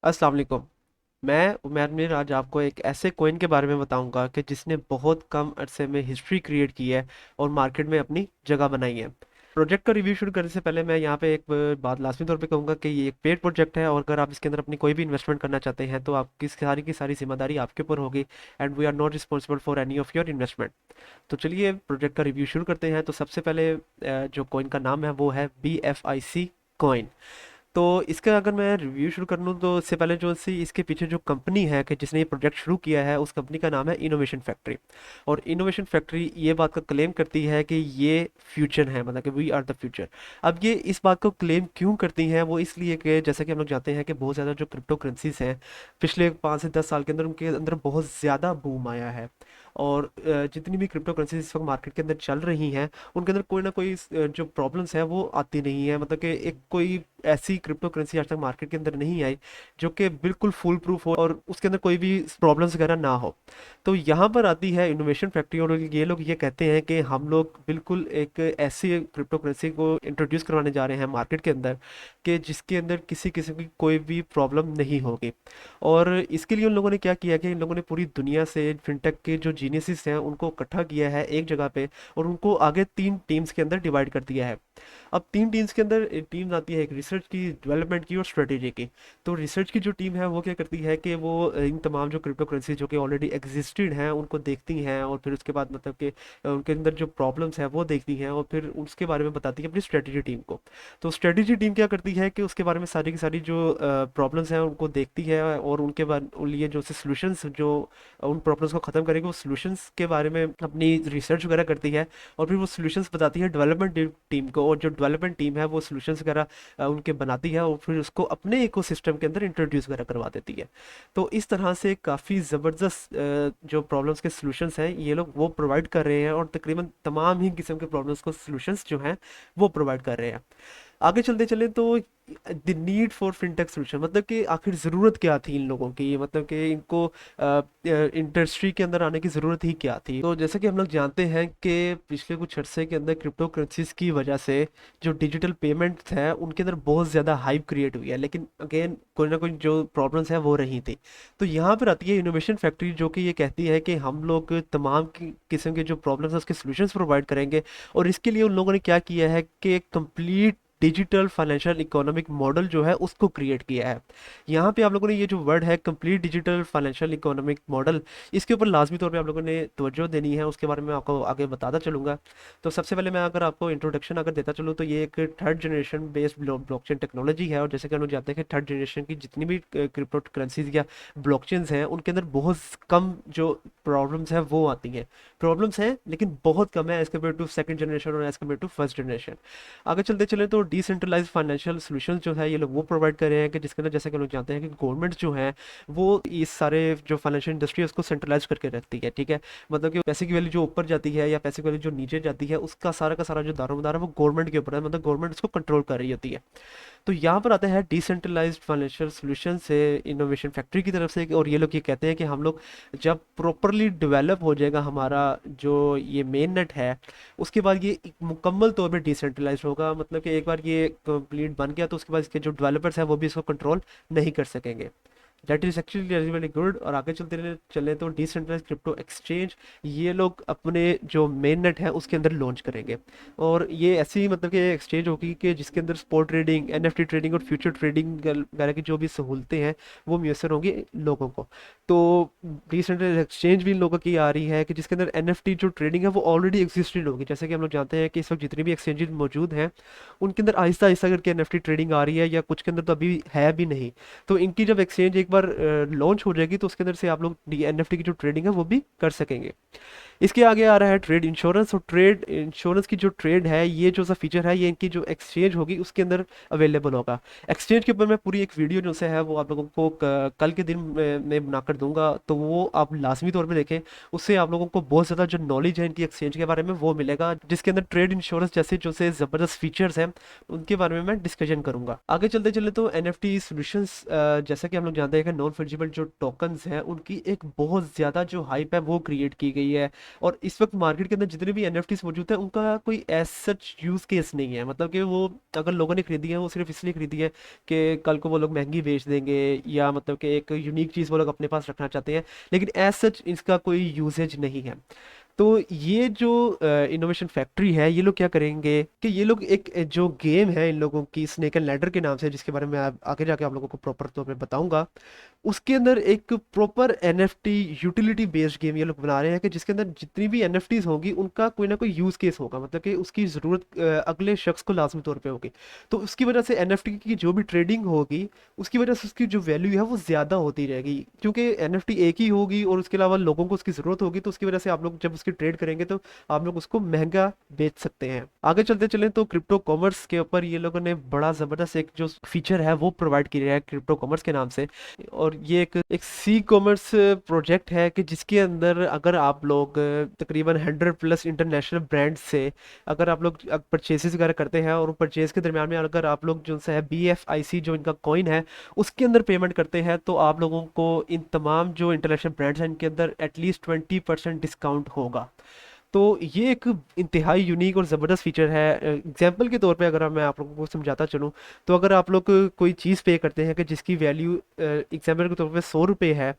अस्सलाम वालेकुम। मैं उमर मीर आज आपको एक ऐसे कॉइन के बारे में बताऊंगा कि जिसने बहुत कम अरसे में हिस्ट्री क्रिएट की है और मार्केट में अपनी जगह बनाई है। प्रोजेक्ट का रिव्यू शुरू करने से पहले मैं यहाँ पे एक बात लाजमी तौर पे कहूँगा कि ये एक पेड प्रोजेक्ट है और अगर आप इसके अंदर अपनी कोई भी इन्वेस्टमेंट करना चाहते हैं तो आपकी सारी की सारी जिम्मेदारी आपके ऊपर होगी and we are not responsible for any of your investment. तो चलिए प्रोजेक्ट का रिव्यू शुरू करते हैं। तो सबसे पहले जो कॉइन का नाम है वो है BFIC कॉइन। तो इसका अगर मैं रिव्यू शुरू कर लूँ तो इससे पहले जो सी इसके पीछे जो कंपनी है कि जिसने ये प्रोजेक्ट शुरू किया है उस कंपनी का नाम है इनोवेशन फैक्ट्री। और इनोवेशन फैक्ट्री ये बात का क्लेम करती है कि ये फ्यूचर है, मतलब कि वी आर द फ्यूचर। अब ये इस बात को क्लेम क्यों करती हैं, वो इसलिए कि जैसा कि हम लोग जानते हैं कि बहुत ज़्यादा जो क्रिप्टो करेंसीज हैं पिछले 5 से 10 साल के अंदर उनके अंदर बहुत ज़्यादा बूम आया है। और जितनी भी क्रिप्टो करेंसीज इस वक्त मार्केट के अंदर चल रही हैं उनके अंदर कोई ना कोई जो प्रॉब्लम्स है वो आती नहीं है, मतलब कि एक कोई ऐसी क्रिप्टो करेंसी आज तक मार्केट के अंदर नहीं आई जो कि बिल्कुल फुल प्रूफ हो और उसके अंदर कोई भी प्रॉब्लम्स वगैरह ना हो। तो यहाँ पर आती है इनोवेशन फैक्ट्री और ये लोग ये कहते हैं कि हम लोग बिल्कुल एक ऐसी क्रिप्टो करेंसी को इंट्रोड्यूस करवाने जा रहे हैं मार्केट के अंदर कि जिसके अंदर किसी किस्म की कोई भी प्रॉब्लम नहीं होगी। और इसके लिए उन लोगों ने क्या किया कि इन लोगों ने पूरी दुनिया से फिनटेक के जो जीनियसिस हैं उनको इकट्ठा किया है एक जगह पे और उनको आगे 3 टीम्स के अंदर डिवाइड कर दिया है। अब 3 टीम्स के अंदर टीम आती है एक रिसर्च की, डेवलपमेंट की और स्ट्रेटेजी की। तो रिसर्च की जो टीम है वो क्या करती है कि वो इन तमाम जो क्रिप्टो करेंसी जो कि ऑलरेडी एग्जिस्टेड हैं उनको देखती हैं और फिर उसके बाद मतलब कि उनके अंदर जो प्रॉब्लम्स है वो देखती हैं और फिर उसके बारे में बताती है अपनी स्ट्रेटेजी टीम को। तो स्ट्रेटेजी टीम क्या करती है कि उसके बारे में सारी की सारी जो प्रॉब्लम्स हैं उनको देखती है और उनके बाद लिए जो सॉल्यूशंस जो उन प्रॉब्लम्स को ख़त्म करेंगे वो सॉल्यूशंस के बारे में अपनी रिसर्च वगैरह करती है। और फिर वो सॉल्यूशंस बताती है डेवलपमेंट टीम को और जो डेवलपमेंट टीम है वो सॉल्यूशंस वगैरह उनके बनाती है और फिर उसको अपने इकोसिस्टम के अंदर इंट्रोड्यूस वगैरह करवा देती है। तो इस तरह से काफ़ी ज़बरदस्त जो प्रॉब्लम्स के सॉल्यूशंस हैं ये लोग वो प्रोवाइड कर रहे हैं और तकरीबन तमाम ही किस्म के प्रॉब्लम्स को सॉल्यूशंस जो हैं वो प्रोवाइड कर रहे हैं। आगे चलते चले तो the need for fintech solution, मतलब कि आखिर ज़रूरत क्या थी इन लोगों की, मतलब कि इनको इंडस्ट्री के अंदर आने की ज़रूरत ही क्या थी। तो जैसा कि हम लोग जानते हैं कि पिछले कुछ अरसे के अंदर क्रिप्टो करेंसीज की वजह से जो डिजिटल पेमेंट्स हैं उनके अंदर बहुत ज़्यादा हाइप क्रिएट हुई है, लेकिन अगेन कोई ना कोई जो प्रॉब्लम्स हैं वो रही थी। तो यहाँ पर आती है इनोवेशन फैक्ट्री जो कि ये कहती है कि हम लोग तमाम किस्म के जो प्रॉब्लम्स हैं उसके सोल्यूशंस प्रोवाइड करेंगे। और इसके लिए उन लोगों ने क्या किया है कि एक complete digital financial economic model जो है उसको क्रिएट किया है। यहाँ पे आप लोगों ने ये जो वर्ड है complete digital financial economic model, इसके ऊपर लाजमी तौर पे आप लोगों ने तवज्जो देनी है, उसके बारे में आपको आगे बताता चलूँगा। तो सबसे पहले मैं अगर आपको इंट्रोडक्शन अगर देता चलूँ तो ये एक third generation based blockchain technology है। और जैसे कि हम लोग जानते हैं कि थर्ड जनरेशन की जितनी भी क्रिप्टो करेंसीज या ब्लॉकचेन्स हैं उनके अंदर बहुत कम जो प्रॉब्लम्स हैं वो आती हैं। प्रॉब्लम्स हैं लेकिन बहुत कम है as compared to second generation और as compared to first generation. आगे चलते चले तो डिसेंट्रलाइज फाइनेंशियल सॉल्यूशंस जो है ये लोग वो प्रोवाइड कर रहे हैं कि जिसके अंदर जैसे कि लोग जानते हैं कि गवर्नमेंट जो है वो इस सारे जो फाइनेंशियल इंडस्ट्री है उसको सेंट्रलाइज करके रखती है, ठीक है। मतलब कि पैसे की वैल्यू जो ऊपर जाती है या पैसे की वैल्यू जो नीचे जाती है उसका सारा का सारा जो दारोमदार है वो गवर्नमेंट के ऊपर है, मतलब गवर्नमेंट उसको कंट्रोल कर रही होती है। तो यहाँ पर आता है डिसेंट्रलाइज्ड फाइनेंशियल सॉल्यूशन से इनोवेशन फैक्ट्री की तरफ से, और ये लोग ये कहते हैं कि हम लोग जब प्रॉपरली डेवलप हो जाएगा हमारा जो ये मेन नेट है उसके बाद ये एक मुकम्मल तौर पे डिसेंट्रलाइज होगा, मतलब कि एक बार ये कंप्लीट बन गया तो उसके बाद इसके जो डेवलपर्स हैं वो भी इसको कंट्रोल नहीं कर सकेंगे। That is actually very good. और आगे चले तो डिसेंट्रलाइज क्रिप्टो एक्सचेंज ये लोग अपने जो मेन नेट है उसके अंदर लॉन्च करेंगे। और ये ऐसी मतलब कि एक्सचेंज होगी कि जिसके अंदर स्पॉट ट्रेडिंग, एनएफटी ट्रेडिंग और फ्यूचर ट्रेडिंग वगैरह की जो भी सहूलतें हैं वो मैसर होंगी लोगों को। तो डिसेंट्रलाइज एक्सचेंज भी इन लोगों की आ रही है कि जिसके अंदर एनएफटी जो ट्रेडिंग है वो ऑलरेडी एग्जिस्टेड होगी। जैसे कि हम लोग जानते हैं कि इस वक्त जितनी भी एक्सचेंजेस मौजूद हैं उनके अंदर आहिस्ता आहिस्ता करके एनएफटी ट्रेडिंग आ रही है या कुछ के अंदर तो अभी है भी नहीं। तो इनकी जब एक्सचेंज एक बार लॉन्च हो जाएगी तो उसके अंदर से आप लोग एनएफटी की जो ट्रेडिंग है वो भी कर सकेंगे। इसके आगे आ रहा है ट्रेड इंश्योरेंस। और ट्रेड इंश्योरेंस की जो ट्रेड है ये जो सा फीचर है ये इनकी जो एक्सचेंज होगी उसके अंदर अवेलेबल होगा। एक्सचेंज के ऊपर मैं पूरी एक वीडियो जो से है वो आप लोगों को कल के दिन में बनाकर दूंगा, तो वो आप लाजमी तौर पे देखें। उससे आप लोगों को बहुत ज़्यादा जो नॉलेज है इनकी एक्सचेंज के बारे में वो मिलेगा, जिसके अंदर ट्रेड इंश्योरेंस जैसे जो से ज़बरदस्त फीचर्स हैं उनके बारे में मैं डिस्कशन करूंगा। आगे चलते चले तो एनएफटी सॉल्यूशंस, जैसा कि हम लोग जानते हैं कि नॉन फंजिबल जो टोकन्स हैं उनकी एक बहुत ज़्यादा जो हाइप है वो क्रिएट की गई है। और इस वक्त मार्केट के अंदर जितने भी एनएफटीज मौजूद है उनका कोई एज सच यूज केस नहीं है, मतलब कि वो अगर लोगों ने खरीदी है वो सिर्फ इसलिए खरीदी है कि कल को वो लोग महंगी बेच देंगे, या मतलब कि एक यूनिक चीज़ वो लोग अपने पास रखना चाहते हैं, लेकिन एज सच इसका कोई यूसेज नहीं है। तो ये जो इनोवेशन फैक्ट्री है, ये लोग क्या करेंगे कि ये लोग एक जो गेम है इन लोगों की स्नेक एंड लैडर के नाम से, जिसके बारे में आगे जाके आप लोगों को प्रॉपर तौर पे बताऊंगा, उसके अंदर एक proper NFT utility based game ये लोग बना रहे हैं कि जिसके अंदर जितनी भी एनएफटीज होंगी उनका कोई ना कोई यूज केस होगा, मतलब कि उसकी ज़रूरत अगले शख्स को लाजमी तौर पे होगी। तो उसकी वजह से एनएफटी की जो भी ट्रेडिंग होगी उसकी वजह से उसकी जो वैल्यू है वो ज़्यादा होती रहेगी, क्योंकि एनएफटी एक ही होगी और उसके अलावा लोगों को उसकी ज़रूरत होगी, तो उसकी वजह से आप लोग जब उसकी ट्रेड करेंगे तो आप लोग उसको महंगा बेच सकते हैं। आगे चलते चलें तो क्रिप्टो कॉमर्स के ऊपर ये लोगों ने बड़ा ज़बरदस्त एक जो फीचर है वो प्रोवाइड किया है क्रिप्टो कॉमर्स के नाम से। और ये एक सी कॉमर्स प्रोजेक्ट है कि जिसके अंदर अगर आप लोग तकरीबन 100+ इंटरनेशनल ब्रांड से अगर आप लोग परचेजेस वगैरह करते हैं, और परचेज के दरमियान में अगर आप लोग जो सा है BFIC जो इनका कॉइन है उसके अंदर पेमेंट करते हैं, तो आप लोगों को इन तमाम जो इंटरनेशनल ब्रांड्स हैं इनके अंदर एटलीस्ट 20% डिस्काउंट होगा। तो ये एक इंतहाई यूनिक और ज़बरदस्त फीचर है। एग्जांपल के तौर पे अगर मैं आप लोगों को समझाता चलूँ, तो अगर आप लोग कोई चीज़ पे करते हैं कि जिसकी वैल्यू एग्जांपल के तौर पे 100 रुपये है,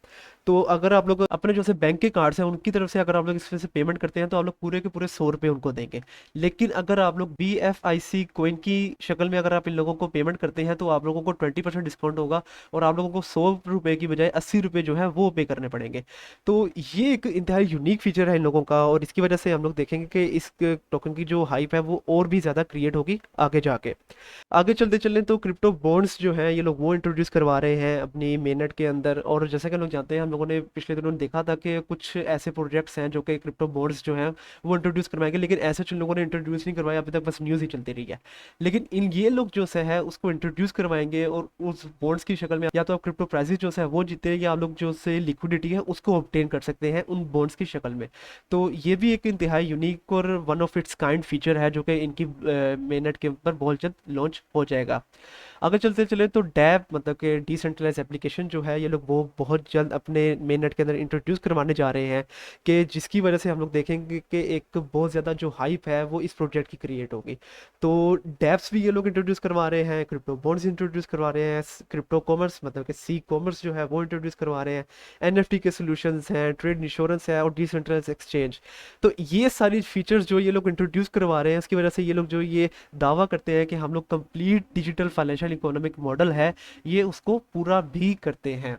तो अगर आप लोग अपने जो से बैंक के कार्ड हैं उनकी तरफ से अगर आप लोग इसमें से पेमेंट करते हैं तो आप लोग पूरे के पूरे 100 रुपये उनको देंगे। लेकिन अगर आप लोग BFIC कोइन की शक्ल में अगर आप इन लोगों को पेमेंट करते हैं तो आप लोगों को 20% डिस्काउंट होगा, और आप लोगों को 100 रुपये की बजाय 80 रुपये जो है वो पे करने पड़ेंगे। तो ये एक इंतहाई यूनिक फीचर है इन लोगों का, और इसकी वजह से हम लोग देखेंगे कि इस टोकन की जो हाइप है वो और भी ज़्यादा क्रिएट होगी आगे जाके। आगे चलते चलें तो क्रिप्टो बॉन्ड्स जो हैं ये लोग वो इंट्रोड्यूस करवा रहे हैं अपनी मेननेट के अंदर। और जैसा कि हम लोग जानते हैं, हम लोगों ने पिछले दिनों देखा था कि कुछ ऐसे प्रोजेक्ट्स हैं जो कि क्रिप्टो बॉन्ड्स जो हैं वो इंट्रोड्यूस करवाएंगे, लेकिन ऐसे जिन लोगों ने इंट्रोड्यूस नहीं करवाया अभी तक, बस न्यूज़ ही चलती रही है। लेकिन इन ये लोग जो है उसको इंट्रोड्यूस करवाएंगे, और उस बॉन्ड्स की शक्ल में या तो आप क्रिप्टो प्राइसेस जो है वो जीते, या आप लोग जो से लिक्विडिटी है उसको ऑब्टेन कर सकते हैं उन बॉन्ड्स की शक्ल में। तो ये भी एक इंतहाई यूनिक और one of its kind feature है जो कि इनकी मेननेट के ऊपर बहुत जल्द लॉन्च हो जाएगा। अगर चलते चले तो डैप मतलब कि डिसेंट्रलाइज एप्लीकेशन जो है ये लोग वो बहुत जल्द अपने मेन नेट के अंदर इंट्रोड्यूस करवाने जा रहे हैं, कि जिसकी वजह से हम लोग देखेंगे कि एक बहुत ज़्यादा जो हाइप है वो इस प्रोजेक्ट की क्रिएट होगी। तो डैप्स भी ये लोग इंट्रोड्यूस करवा रहे हैं, क्रिप्टो बॉन्ड्स इंट्रोड्यूस करवा रहे हैं, क्रिप्टो कॉमर्स मतलब कि सी कॉमर्स जो है वो इंट्रोड्यूस करवा रहे हैं, एनएफटी के सोल्यूशंस हैं, ट्रेड इंश्योरेंस है और डिसेंट्रलाइज एक्सचेंज। तो ये सारी फीचर्स जो ये लोग इंट्रोड्यूस करवा रहे हैं उसकी वजह से ये लोग जो ये दावा करते हैं कि हम लोग complete digital financial economic model है ये उसको पूरा भी करते हैं।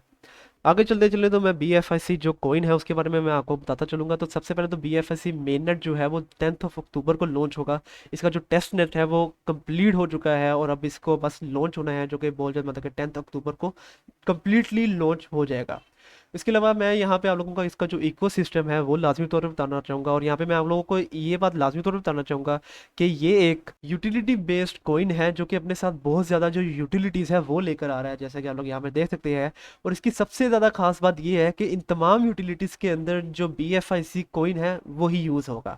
आगे चलते चले तो मैं BFIC जो कॉइन है उसके बारे में मैं आपको बताता चलूंगा। तो सबसे पहले तो BFIC मेन नेट जो है वो 10 अक्टूबर को लॉन्च होगा। इसका जो टेस्ट नेट है वो कंप्लीट हो चुका है, और अब इसको बस लॉन्च होना है, जो कि बोल जाए मतलब कि 10 अक्टूबर को कंप्लीटली लॉन्च हो जाएगा। इसके अलावा मैं यहाँ पे आप लोगों का इसका जो इकोसिस्टम है वो लाजमी तौर पे बताना चाहूँगा, और यहाँ पे मैं आप लोगों को ये बात लाजमी तौर पे बताना चाहूँगा कि ये एक यूटिलिटी बेस्ड कॉइन है जो कि अपने साथ बहुत ज़्यादा जो यूटिलिटीज़ है वो लेकर आ रहा है, जैसा कि आप लोग यहाँ पे देख सकते हैं। और इसकी सबसे ज़्यादा खास बात ये है कि इन तमाम यूटिलिटीज़ के अंदर जो BFIC कॉइन है वही यूज़ होगा।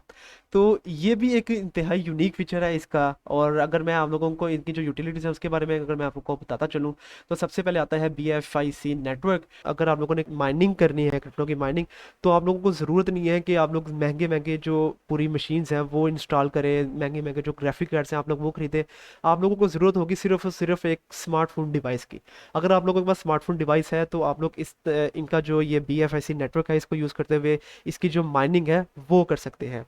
तो ये भी एक इंतहाई यूनिक फीचर है इसका। और अगर मैं आप लोगों को इनकी जो यूटिलिटीज़ है उसके बारे में अगर मैं आपको बताता चलूँ, तो सबसे पहले आता है BFIC नेटवर्क। अगर आप लोगों ने माइनिंग करनी है क्रिप्टो की माइनिंग, तो आप लोगों को ज़रूरत नहीं है कि आप लोग महंगे महंगे जो पूरी मशीन्स हैं वो इंस्टॉल करें, महंगे महंगे जो ग्राफिक कार्ड्स हैं आप लोग वो खरीदें। आप लोगों को ज़रूरत होगी सिर्फ और सिर्फ एक स्मार्टफोन डिवाइस की। अगर आप लोगों के पास स्मार्टफोन डिवाइस है तो आप लोग इस इनका जो ये BFIC नेटवर्क है इसको यूज़ करते हुए इसकी जो माइनिंग है वो कर सकते हैं।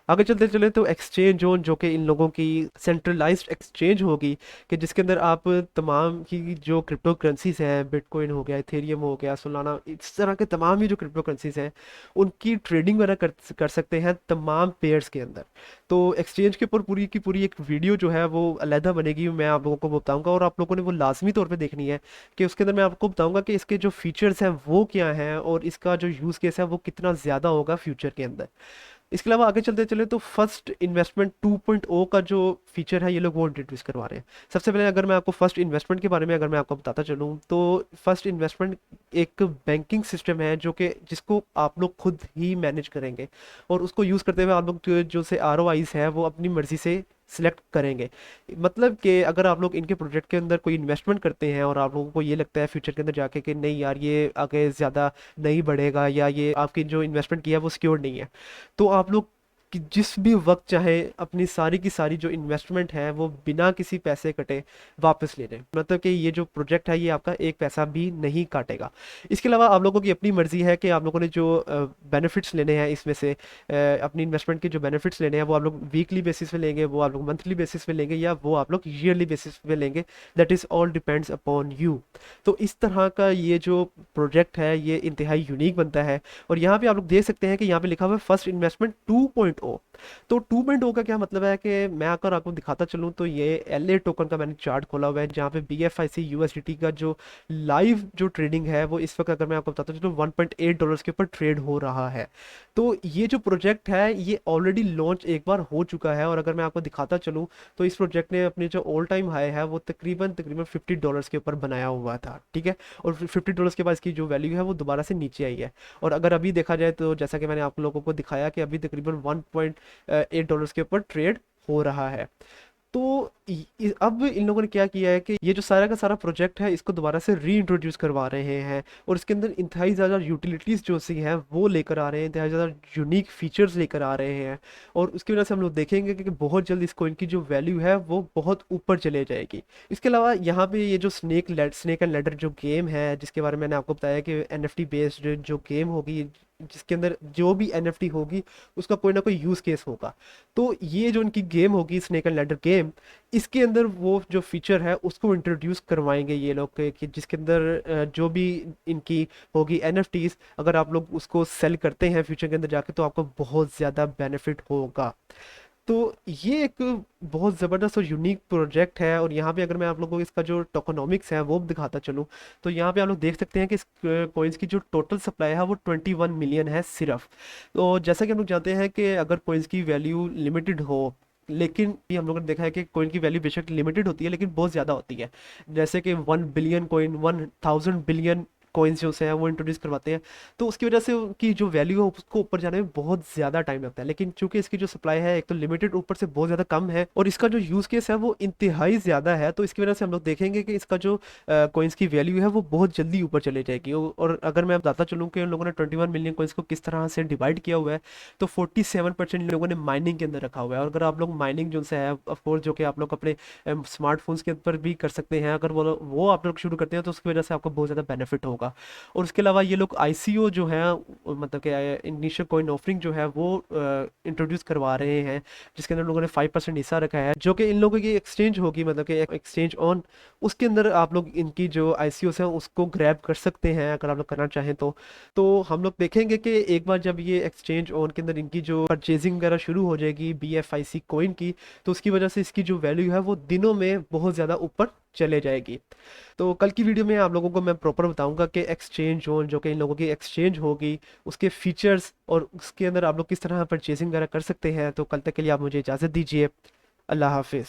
आगे चलते चले तो एक्सचेंज जोन जो कि इन लोगों की सेंट्रलाइज्ड एक्सचेंज होगी, कि जिसके अंदर आप तमाम की जो क्रिप्टो करेंसीज हैं, बिटकॉइन हो गया, इथेरियम हो गया, सोलाना, इस तरह के तमाम ही जो क्रिप्टो करेंसीज हैं उनकी ट्रेडिंग वगैरह कर सकते हैं तमाम पेयर्स के अंदर। तो एक्सचेंज के ऊपर पूरी की पूरी एक वीडियो जो है वो अलहदा बनेगी, मैं आप लोगों को बताऊंगा, और आप लोगों ने वो लाजमी तौर पे देखनी है कि उसके अंदर मैं आपको बताऊंगा कि इसके जो फीचर्स हैं वो क्या हैं और इसका जो यूज़ केस है वो कितना ज़्यादा होगा फ्यूचर के अंदर। इसके अलावा आगे चलते चले तो फर्स्ट इन्वेस्टमेंट 2.0 का जो फीचर है ये लोग वो इंट्रोड्यूस करवा रहे हैं। सबसे पहले अगर मैं आपको फर्स्ट इन्वेस्टमेंट के बारे में अगर मैं आपको बताता चलूँ, तो फर्स्ट इन्वेस्टमेंट एक बैंकिंग सिस्टम है जो कि जिसको आप लोग खुद ही मैनेज करेंगे, और उसको यूज़ करते हुए आप लोग जो से आरओआईज है वो अपनी मर्ज़ी से सिलेक्ट करेंगे। मतलब कि अगर आप लोग इनके प्रोजेक्ट के अंदर कोई इन्वेस्टमेंट करते हैं और आप लोगों को ये लगता है फ्यूचर के अंदर जाके कि नहीं यार ये आगे ज़्यादा नहीं बढ़ेगा, या ये आपकी जो इन्वेस्टमेंट किया है वो सिक्योर नहीं है, तो आप लोग कि जिस भी वक्त चाहे अपनी सारी की सारी जो इन्वेस्टमेंट है वो बिना किसी पैसे कटे वापस ले लें। मतलब कि ये जो प्रोजेक्ट है ये आपका एक पैसा भी नहीं काटेगा। इसके अलावा आप लोगों की अपनी मर्जी है कि आप लोगों ने जो बेनिफिट्स लेने हैं इसमें से, अपनी इन्वेस्टमेंट के जो बेनिफिट्स लेने हैं वो आप लोग वीकली बेसिस पे लेंगे, वो आप लोग मंथली बेसिस पे लेंगे, या वो आप लोग ईयरली बेसिस पे लेंगे। That is all depends upon you. तो इस तरह का ये जो प्रोजेक्ट है ये इंतहाई यूनिक बनता है। और यहाँ पे आप लोग देख सकते हैं कि यहाँ पे लिखा हुआ है फर्स्ट इन्वेस्टमेंट 2.0। तो 2.0 का क्या मतलब है कि मैं अगर आपको दिखाता चलूँ तो ये एलए टोकन का मैंने चार्ट खोला हुआ है जहाँ पे BFIC USDT का जो लाइव जो ट्रेडिंग है वो इस वक्त अगर मैं आपको बताता चलूँ $1.8 के ऊपर ट्रेड हो रहा है। तो ये जो प्रोजेक्ट है ये ऑलरेडी लॉन्च एक बार हो चुका है, और अगर मैं आपको दिखाता चलूँ तो इस प्रोजेक्ट ने अपने जो ऑल टाइम हाई है वो तकरीबन तकरीबन $50 के ऊपर बनाया हुआ था, ठीक है। और फिर $50 के बाद इसकी जो वैल्यू है वो दोबारा से नीचे आई है। और अगर अभी देखा जाए तो जैसा कि मैंने आप लोगों को दिखाया कि अभी तकरीबन $1.8 के ऊपर ट्रेड हो रहा है। तो अब इन लोगों ने क्या किया है कि ये जो सारा का सारा प्रोजेक्ट है इसको दोबारा से री इंट्रोड्यूस करवा रहे हैं, और इसके अंदर इंतहाई ज़्यादा यूटिलिटीज़ जो सी हैं वो लेकर आ रहे हैं, इंतहाई ज़्यादा यूनिक फीचर्स लेकर आ रहे हैं। और उसकी वजह से हम लोग देखेंगे कि बहुत जल्द इस कॉइन की जो वैल्यू है वो बहुत ऊपर चले जाएगी। इसके अलावा यहाँ पे ये जो स्नेक एंड लैडर जो गेम है जिसके बारे में मैंने आपको बताया कि NFT बेस्ड जो गेम होगी, जिसके अंदर जो भी NFT होगी उसका कोई ना कोई यूज़ केस होगा। तो ये जो इनकी गेम होगी स्नेक एंड लैडर गेम, इसके अंदर वो जो फीचर है उसको इंट्रोड्यूस करवाएंगे ये लोग कि जिसके अंदर जो भी इनकी होगी NFTs, अगर आप लोग उसको सेल करते हैं फ्यूचर के अंदर जाके तो आपको बहुत ज़्यादा बेनिफिट होगा। तो ये एक बहुत ज़बरदस्त और यूनिक प्रोजेक्ट है। और यहाँ पे अगर मैं आप लोगों को इसका जो टोकोनॉमिक्स है वो दिखाता चलूँ तो यहाँ पे आप लोग देख सकते हैं कि इस कोइंस की जो टोटल सप्लाई है वो 21 मिलियन है सिर्फ। तो जैसा कि हम लोग जानते हैं कि अगर कोइंस की वैल्यू लिमिटेड हो, लेकिन ये हम लोगों ने देखा है कि कोइन की वैल्यू बेशक लिमिटेड होती है लेकिन बहुत ज़्यादा होती है। जैसे कि 1 बिलियन कोइन, 1000 बिलियन कोइंस जो है वो इंट्रोड्यूस करवाते हैं, तो उसकी वजह से उनकी जो वैल्यू है उसको ऊपर जाने में बहुत ज़्यादा टाइम लगता है। लेकिन चूंकि इसकी जो सप्लाई है एक तो लिमिटेड ऊपर से बहुत ज़्यादा कम है, और इसका जो यूज़ केस है वो इंतहाई ज़्यादा है, तो इसकी वजह से हम लोग देखेंगे कि इसका जो कोइंस की वैल्यू है वो बहुत जल्दी ऊपर चले जाएगी। और अगर मैं बताता चलूँ कि उन लोगों ने 21 मिलियन कोइंस को किस तरह से डिवाइड किया हुआ है, तो 47% लोगों ने माइनिंग के अंदर रखा हुआ है। और अगर आप लोग माइनिंग जो से है ऑफकोर्स जो कि आप लोग अपने स्मार्टफोन्स के ऊपर भी कर सकते हैं, अगर वो आप लोग शुरू करते हैं तो उसकी वजह से आपको बहुत ज़्यादा बेनिफिट होगा। और उसके अलावा ये लोग ICO जो है, मतलब कि इनिशियल कॉइन ऑफरिंग जो है वो इंट्रोड्यूस करवा रहे हैं, जिसके अंदर लोगों ने 5% हिस्सा रखा है, जो कि इन लोगों की एक्सचेंज होगी, मतलब कि एक्सचेंज ऑन, उसके अंदर आप लोग इनकी जो ICOs हैं उसको ग्रैब कर सकते हैं अगर आप लोग करना चाहें तो हम लोग देखेंगे कि एक बार जब ये एक्सचेंज ऑन के अंदर इनकी जो परचेजिंग वगैरह शुरू हो जाएगी BFIC कॉइन की, तो उसकी वजह से इसकी जो वैल्यू है वो दिनों में बहुत ज़्यादा ऊपर चले जाएगी। तो कल की वीडियो में आप लोगों को मैं प्रॉपर बताऊंगा कि एक्सचेंज जोन जो कि इन लोगों की एक्सचेंज होगी उसके फीचर्स और उसके अंदर आप लोग किस तरह परचेजिंग वगैरह कर सकते हैं। तो कल तक के लिए आप मुझे इजाज़त दीजिए। अल्लाह हाफिज़।